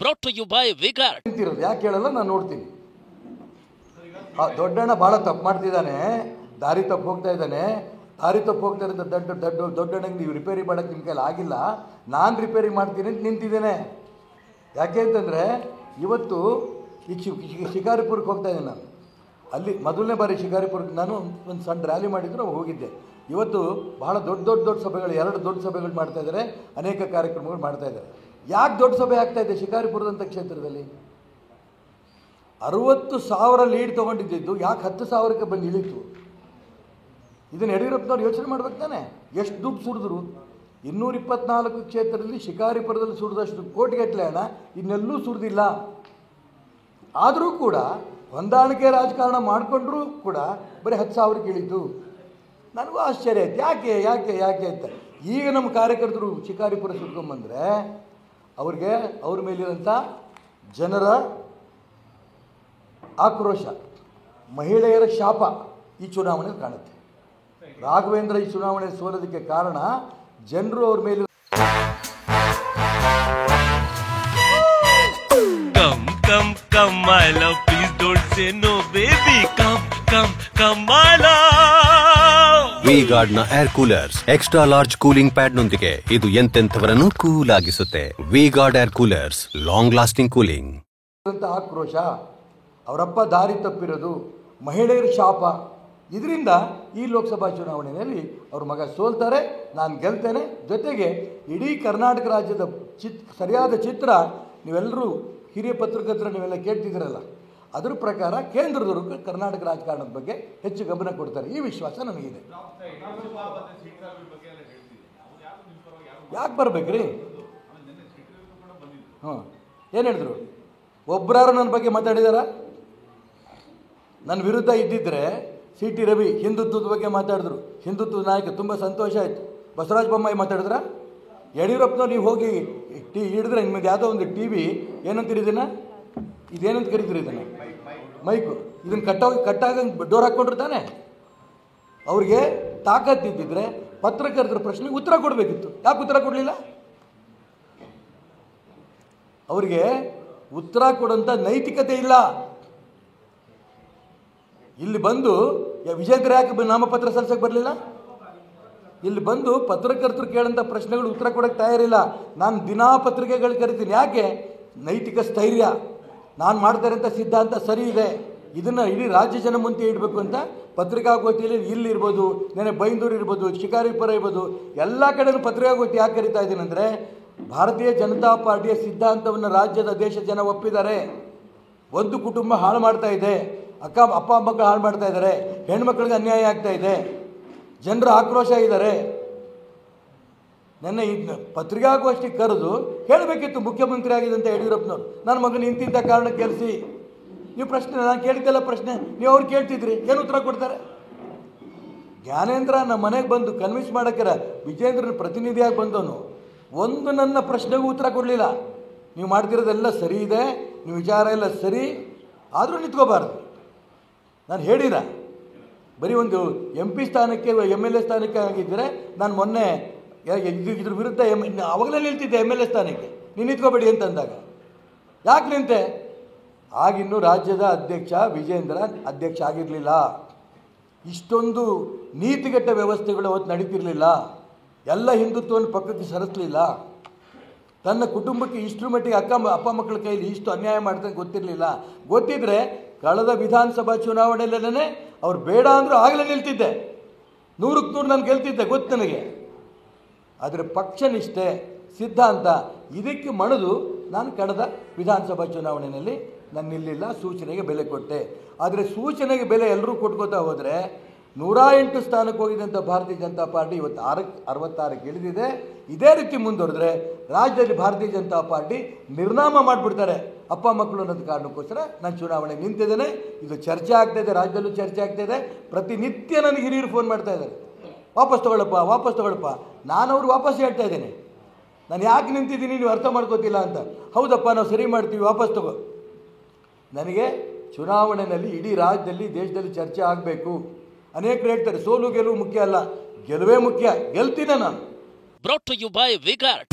Brought to you by Vigard. ಯಾಕೆ ಹೇಳಲ್ಲ ನಾನು ನೋಡ್ತೀನಿ. ದೊಡ್ಡಣ್ಣ ಭಾಳ ತಪ್ಪು ಮಾಡ್ತಿದ್ದಾನೆ, ದಾರಿ ತಪ್ಪು ಹೋಗ್ತಾ ಇದ್ದಾನೆ. ದಾರಿ ತಪ್ಪು ಹೋಗ್ತಾ ಇರೋದು ದೊಡ್ಡಣ್ಣಗೆ ನೀವು ರಿಪೇರಿ ಮಾಡೋಕ್ಕೆ ನಿಮ್ಮ ಕೈಲಿ ಆಗಿಲ್ಲ, ನಾನು ರಿಪೇರಿ ಮಾಡ್ತೀನಿ ಅಂತ ನಿಂತಿದ್ದೇನೆ. ಯಾಕೆ ಅಂತಂದರೆ ಇವತ್ತು ಈಗ ಶಿಕಾರಿಪುರಕ್ಕೆ ಹೋಗ್ತಾ ಇದ್ದೇನೆ ನಾನು. ಅಲ್ಲಿ ಮೊದಲನೇ ಬಾರಿ ಶಿಕಾರಿಪುರಕ್ಕೆ ನಾನು ಒಂದು ಸಣ್ಣ ರ್ಯಾಲಿ ಮಾಡಿದ್ರು ಹೋಗಿದ್ದೆ. ಇವತ್ತು ಬಹಳ ದೊಡ್ಡ ಸಭೆಗಳು, 2 ದೊಡ್ಡ ಸಭೆಗಳು ಮಾಡ್ತಾ ಇದ್ದಾರೆ, ಅನೇಕ ಕಾರ್ಯಕ್ರಮಗಳು ಮಾಡ್ತಾ ಇದ್ದಾರೆ. ಯಾಕೆ ದೊಡ್ಡ ಸಭೆ ಆಗ್ತಾ ಇದೆ ಶಿಕಾರಿಪುರದಂಥ ಕ್ಷೇತ್ರದಲ್ಲಿ? 60,000 ಲೀಡ್ ತೊಗೊಂಡಿದ್ದು ಯಾಕೆ 10,000ಕ್ಕೆ ಬಂದು ಇಳೀತು? ಇದನ್ನು ಯಡಿಯೂರಪ್ಪನವ್ರು ಯೋಚನೆ ಮಾಡ್ಬೇಕು ತಾನೆ. ಎಷ್ಟು ದುಡ್ಡು ಸುರಿದ್ರು? 224 ಕ್ಷೇತ್ರದಲ್ಲಿ ಶಿಕಾರಿಪುರದಲ್ಲಿ ಸುರಿದಷ್ಟು ಕೋಟಿಗಟ್ಟಲೆ ಹಣ ಇನ್ನೆಲ್ಲೂ ಸುರಿದಿಲ್ಲ. ಆದರೂ ಕೂಡ ಹೊಂದಾಣಿಕೆ ರಾಜಕಾರಣ ಮಾಡಿಕೊಂಡ್ರೂ ಕೂಡ ಬರೀ 10,000ಕ್ಕೆ ಇಳೀತು. ನನಗೂ ಆಶ್ಚರ್ಯ ಆಯ್ತು, ಯಾಕೆ ಯಾಕೆ ಯಾಕೆ ಅಂತ. ಈಗ ನಮ್ಮ ಕಾರ್ಯಕರ್ತರು ಶಿಕಾರಿಪುರ ಸುಟ್ಕೊಂಡ್ಬಂದರೆ ಅವ್ರ ಮೇಲಿರೋಂಥ ಜನರ ಆಕ್ರೋಶ, ಮಹಿಳೆಯರ ಶಾಪ ಈ ಚುನಾವಣೆಯಲ್ಲಿ ಕಾಣುತ್ತೆ. ರಾಘವೇಂದ್ರ ಈ ಚುನಾವಣೆ ಸೋಲೋದಕ್ಕೆ ಕಾರಣ ಜನರು ಅವ್ರ ಮೇಲೆ Come my love, please don't say no baby, come my love. V-Guard ನ air coolers extra large cooling pad ನೊಂದಿಗೆ ಇದು ಎಂತೆಂಥವರನ್ನು ಕೂಲ್ ಆಗಿಸುತ್ತೆ. V-Guard air coolers, long lasting cooling. ಆಕ್ರೋಶ, ಅವರಪ್ಪ ದಾರಿ ತಪ್ಪಿರೋದು, ಮಹಿಳೆಯರ ಶಾಪ, ಇದರಿಂದ ಈ ಲೋಕಸಭಾ ಚುನಾವಣೆಯಲ್ಲಿ ಅವ್ರ ಮಗ ಸೋಲ್ತಾರೆ, ನಾನು ಗೆಲ್ತೇನೆ. ಜೊತೆಗೆ ಇಡೀ ಕರ್ನಾಟಕ ರಾಜ್ಯದ ಸರಿಯಾದ ಚಿತ್ರ ನೀವೆಲ್ಲರೂ ಹಿರಿಯ ಪತ್ರಕರ್ತರು ನೀವೆಲ್ಲ ಕೇಳ್ತಿದ್ದೀರಲ್ಲ, ಅದ್ರ ಪ್ರಕಾರ ಕೇಂದ್ರದವರು ಕರ್ನಾಟಕ ರಾಜಕಾರಣದ ಬಗ್ಗೆ ಹೆಚ್ಚು ಗಮನ ಕೊಡ್ತಾರೆ. ಈ ವಿಶ್ವಾಸ ನನಗಿದೆ. ಯಾಕೆ ಬರ್ಬೇಕ್ರಿ? ಏನು ಹೇಳಿದ್ರು? ಒಬ್ಬರಾರು ನನ್ನ ಬಗ್ಗೆ ಮಾತಾಡಿದಾರ? ನನ್ನ ವಿರುದ್ಧ ಇದ್ದಿದ್ರೆ CT ರವಿ ಹಿಂದುತ್ವದ ಬಗ್ಗೆ ಮಾತಾಡಿದ್ರು, ಹಿಂದುತ್ವದ ನಾಯಕ, ತುಂಬ ಸಂತೋಷ ಆಯಿತು. ಬಸವರಾಜ ಬೊಮ್ಮಾಯಿ ಮಾತಾಡಿದ್ರ? ಯಡಿಯೂರಪ್ಪನವ್ರು ನೀವು ಹೋಗಿ ಹಿಡಿದ್ರೆ ನಿಮ್ಮದು ಯಾವುದೋ ಒಂದು TV ಏನಂತೀರಿ ಇದನ್ನು, ಇದೇನಂತ ಕರಿತೀರಿ ಇದನ್ನು? ಮೈಕು. ಇದನ್ನು ಕಟ್ಟಾಗಂಗೆ ಡೋರ್ ಹಾಕ್ಕೊಂಡ್ರು ತಾನೆ. ಅವ್ರಿಗೆ ತಾಕತ್ತಿದ್ದಿದ್ರೆ ಪತ್ರಕರ್ತರ ಪ್ರಶ್ನೆಗೆ ಉತ್ತರ ಕೊಡಬೇಕಿತ್ತು. ಯಾಕೆ ಉತ್ತರ ಕೊಡಲಿಲ್ಲ? ಅವ್ರಿಗೆ ಉತ್ತರ ಕೊಡೋಂಥ ನೈತಿಕತೆ ಇಲ್ಲ. ಇಲ್ಲಿ ಬಂದು ವಿಜೇಂದ್ರ ಯಾಕೆ ನಾಮಪತ್ರ ಸಲ್ಲಿಸಕ್ಕೆ ಬರಲಿಲ್ಲ? ಇಲ್ಲಿ ಬಂದು ಪತ್ರಕರ್ತರು ಕೇಳೋಂಥ ಪ್ರಶ್ನೆಗಳು ಉತ್ತರ ಕೊಡೋಕ್ಕೆ ತಯಾರಿಲ್ಲ. ನಾನು ದಿನಾ ಪತ್ರಿಕೆಗಳು ಕರಿತೀನಿ. ಯಾಕೆ? ನೈತಿಕ ಸ್ಥೈರ್ಯ, ನಾನು ಮಾಡ್ತಾರಂಥ ಸಿದ್ಧಾಂತ ಸರಿ ಇದೆ, ಇದನ್ನು ಇಡೀ ರಾಜ್ಯ ಜನ ಮುಂದೆ ಇಡಬೇಕು ಅಂತ ಪತ್ರಿಕಾಗೋಷ್ಠಿಯಲ್ಲಿ ಇಲ್ಲಿರ್ಬೋದು, ನೆನೆ ಬೈಂದೂರು ಇರ್ಬೋದು, ಶಿಕಾರಿಪುರ ಇರ್ಬೋದು, ಎಲ್ಲ ಕಡೆಯೂ ಪತ್ರಿಕಾಗೋಷ್ಠಿ ಯಾಕೆ ಕರಿತಾ ಇದ್ದೀನಿ ಅಂದರೆ, ಭಾರತೀಯ ಜನತಾ ಪಾರ್ಟಿಯ ಸಿದ್ಧಾಂತವನ್ನು ರಾಜ್ಯದ ದೇಶ ಜನ ಒಪ್ಪಿದ್ದಾರೆ. ಒಂದು ಕುಟುಂಬ ಹಾಳು ಮಾಡ್ತಾ ಇದೆ, ಅಪ್ಪ ಮಕ್ಕಳು ಹಾಳು ಮಾಡ್ತಾ ಇದ್ದಾರೆ, ಹೆಣ್ಮಕ್ಳಿಗೆ ಅನ್ಯಾಯ ಆಗ್ತಾ ಇದೆ, ಜನರು ಆಕ್ರೋಶ ಇದ್ದಾರೆ. ನನ್ನ ಪತ್ರಿಕಾಗೋಷ್ಠಿ ಕರೆದು ಹೇಳಬೇಕಿತ್ತು ಮುಖ್ಯಮಂತ್ರಿ ಆಗಿದ್ದಂಥ ಯಡಿಯೂರಪ್ಪನವ್ರು, ನನ್ನ ಮಗನ ಇಂತಿಂಥ ಕಾರಣ ಗೆಲ್ಲಿಸಿ. ನೀವು ಪ್ರಶ್ನೆ ನಾನು ಕೇಳಿದ್ದೆಲ್ಲ ಪ್ರಶ್ನೆ ನೀವು ಅವ್ರು ಕೇಳ್ತಿದ್ರಿ, ಏನು ಉತ್ತರ ಕೊಡ್ತಾರೆ? ಜ್ಞಾನೇಂದ್ರ ನಮ್ಮ ಮನೆಗೆ ಬಂದು ಕನ್ವಿನ್ಸ್ ಮಾಡೋಕ್ಕಿರ ವಿಜೇಂದ್ರನ ಪ್ರತಿನಿಧಿಯಾಗಿ ಬಂದವನು ಒಂದು ನನ್ನ ಪ್ರಶ್ನೆಗೂ ಉತ್ತರ ಕೊಡಲಿಲ್ಲ. ನೀವು ಮಾಡ್ತಿರೋದೆಲ್ಲ ಸರಿ ಇದೆ, ನೀವು ವಿಚಾರ ಎಲ್ಲ ಸರಿ, ಆದರೂ ನಿಂತ್ಕೋಬಾರ್ದು. ನಾನು ಹೇಳಿರ ಬರೀ ಒಂದು MP ಸ್ಥಾನಕ್ಕೆ MLA ಸ್ಥಾನಕ್ಕೆ ಆಗಿದ್ದರೆ ನಾನು ಮೊನ್ನೆ ಇದ್ರ ವಿರುದ್ಧ ಅವಾಗಲೇ ನಿಲ್ತಿದ್ದೆ MLA ಸ್ಥಾನಕ್ಕೆ, ನೀನು ನಿಂತ್ಕೋಬೇಡಿ ಅಂತಂದಾಗ ಯಾಕೆ ನಿಂತೆ? ಆಗಿನ್ನೂ ರಾಜ್ಯದ ಅಧ್ಯಕ್ಷ ವಿಜೇಂದ್ರ ಅಧ್ಯಕ್ಷ ಆಗಿರಲಿಲ್ಲ. ಇಷ್ಟೊಂದು ನೀತಿಗೆಟ್ಟ ವ್ಯವಸ್ಥೆಗಳು ಅವತ್ತು ನಡೀತಿರಲಿಲ್ಲ. ಎಲ್ಲ ಹಿಂದುತ್ವವನ್ನು ಪಕ್ಕಕ್ಕೆ ಸರಿಸಲಿಲ್ಲ. ತನ್ನ ಕುಟುಂಬಕ್ಕೆ ಇಷ್ಟರ ಮಟ್ಟಿಗೆ ಅಪ್ಪ ಮಕ್ಕಳ ಕೈಲಿ ಇಷ್ಟು ಅನ್ಯಾಯ ಮಾಡ್ದಂಗೆ ಗೊತ್ತಿರಲಿಲ್ಲ. ಗೊತ್ತಿದ್ರೆ ಕಳೆದ ವಿಧಾನಸಭಾ ಚುನಾವಣೆಯಲ್ಲೇ ಅವ್ರು ಬೇಡ ಅಂದರೂ ಆಗಲೇ ನಿಲ್ತಿದ್ದೆ, 100ಕ್ಕೆ 100 ನಾನು ಗೆಲ್ತಿದ್ದೆ, ಗೊತ್ತು ನನಗೆ. ಆದರೆ ಪಕ್ಷನಿಷ್ಠೆ, ಸಿದ್ಧಾಂತ ಇದಕ್ಕೆ ಮಣಿದು ನಾನು ಕಳೆದ ವಿಧಾನಸಭಾ ಚುನಾವಣೆಯಲ್ಲಿ ನಾನು ನಿಲ್ಲಿಲ್ಲ, ಸೂಚನೆಗೆ ಬೆಲೆ ಕೊಟ್ಟೆ. ಆದರೆ ಸೂಚನೆಗೆ ಬೆಲೆ ಎಲ್ಲರೂ ಕೊಟ್ಕೋತಾ ಹೋದರೆ 108 ಸ್ಥಾನಕ್ಕೆ ಹೋಗಿದ್ದಂಥ ಭಾರತೀಯ ಜನತಾ ಪಾರ್ಟಿ ಇವತ್ತು 66ಕ್ಕೆ ಇಳಿದಿದೆ. ಇದೇ ರೀತಿ ಮುಂದುವರೆದ್ರೆ ರಾಜ್ಯದಲ್ಲಿ ಭಾರತೀಯ ಜನತಾ ಪಾರ್ಟಿ ನಿರ್ನಾಮ ಮಾಡಿಬಿಡ್ತಾರೆ ಅಪ್ಪ ಮಕ್ಕಳು ಅನ್ನೋದು ಕಾರಣಕ್ಕೋಸ್ಕರ ನಾನು ಚುನಾವಣೆ ನಿಂತಿದ್ದೇನೆ. ಇದು ಚರ್ಚೆ ಆಗ್ತಾಯಿದೆ, ರಾಜ್ಯದಲ್ಲೂ ಚರ್ಚೆ ಆಗ್ತಾಯಿದೆ. ಪ್ರತಿನಿತ್ಯ ನನಗೆ ಹಿರಿಯರು ಫೋನ್ ಮಾಡ್ತಾ ಇದ್ದಾರೆ, ವಾಪಸ್ ತೊಗೊಳಪ್ಪ. ನಾನು ಅವ್ರು ವಾಪಸ್ ಹೇಳ್ತಾ ಇದ್ದೇನೆ, ನಾನು ಯಾಕೆ ನಿಂತಿದ್ದೀನಿ ನೀವು ಅರ್ಥ ಮಾಡ್ಕೋತಿಲ್ಲ ಅಂತ. ಹೌದಪ್ಪ, ನಾವು ಸರಿ ಮಾಡ್ತೀವಿ, ವಾಪಸ್ ತಗೋ. ನನಗೆ ಚುನಾವಣೆಯಲ್ಲಿ ಇಡೀ ರಾಜ್ಯದಲ್ಲಿ ದೇಶದಲ್ಲಿ ಚರ್ಚೆ ಆಗಬೇಕು. ಅನೇಕರು ಹೇಳ್ತಾರೆ ಸೋಲು ಗೆಲುವು ಮುಖ್ಯ ಅಲ್ಲ, ಗೆಲುವೇ ಮುಖ್ಯ, ಗೆಲ್ತೀನಿ ನಾನು. Brought to you by Vigard.